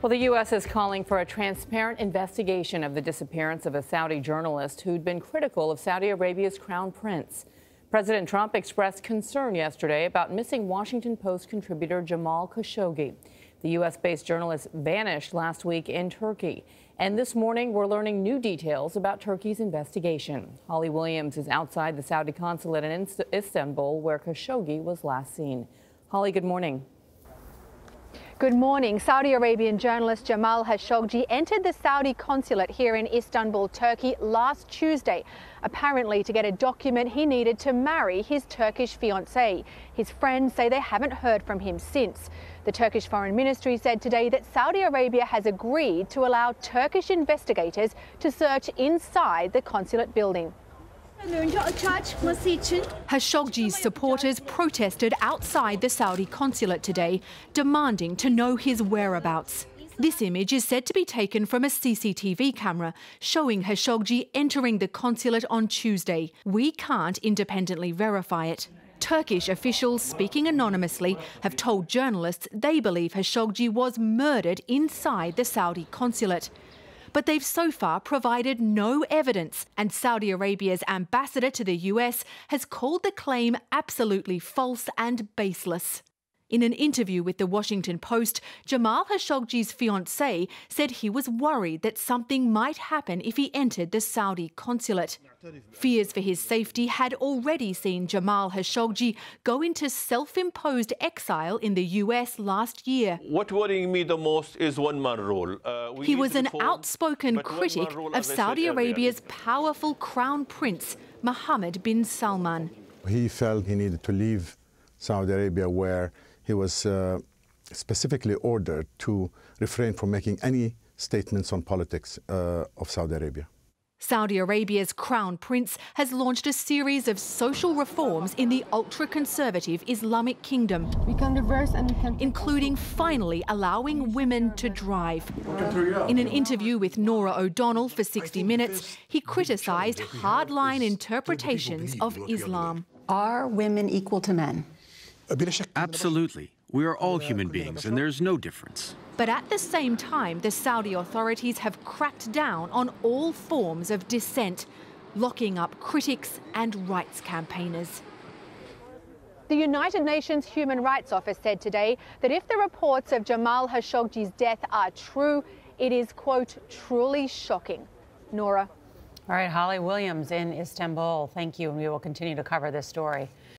Well, the U.S. is calling for a transparent investigation of the disappearance of a Saudi journalist who'd been critical of Saudi Arabia's crown prince. President Trump expressed concern yesterday about missing Washington Post contributor Jamal Khashoggi. The U.S.-based journalist vanished last week in Turkey. And this morning, we're learning new details about Turkey's investigation. Holly Williams is outside the Saudi consulate in Istanbul, where Khashoggi was last seen. Holly, good morning. Good morning. Saudi Arabian journalist Jamal Khashoggi entered the Saudi consulate here in Istanbul, Turkey last Tuesday, apparently to get a document he needed to marry his Turkish fiancée. His friends say they haven't heard from him since. The Turkish Foreign Ministry said today that Saudi Arabia has agreed to allow Turkish investigators to search inside the consulate building. Khashoggi's supporters protested outside the Saudi consulate today, demanding to know his whereabouts. This image is said to be taken from a CCTV camera showing Khashoggi entering the consulate on Tuesday. We can't independently verify it. Turkish officials speaking anonymously have told journalists they believe Khashoggi was murdered inside the Saudi consulate. But they've so far provided no evidence, and Saudi Arabia's ambassador to the US has called the claim absolutely false and baseless. In an interview with the Washington Post, Jamal Khashoggi's fiancée said he was worried that something might happen if he entered the Saudi consulate. Fears for his safety had already seen Jamal Khashoggi go into self-imposed exile in the US last year. What worrying me the most is one-man rule. He was an outspoken critic of Saudi Arabia's powerful crown prince, Mohammed bin Salman. He felt he needed to leave Saudi Arabia, where he was specifically ordered to refrain from making any statements on politics of Saudi Arabia. Saudi Arabia's crown prince has launched a series of social reforms in the ultra-conservative Islamic kingdom, including finally allowing women to drive. In an interview with Norah O'Donnell for 60 Minutes, he criticised hardline interpretations of Islam. Are women equal to men? Absolutely. We are all human beings, and there's no difference. But at the same time, the Saudi authorities have cracked down on all forms of dissent, locking up critics and rights campaigners. The United Nations Human Rights Office said today that if the reports of Jamal Khashoggi's death are true, it is, quote, truly shocking. Norah. All right, Holly Williams in Istanbul. Thank you, and we will continue to cover this story.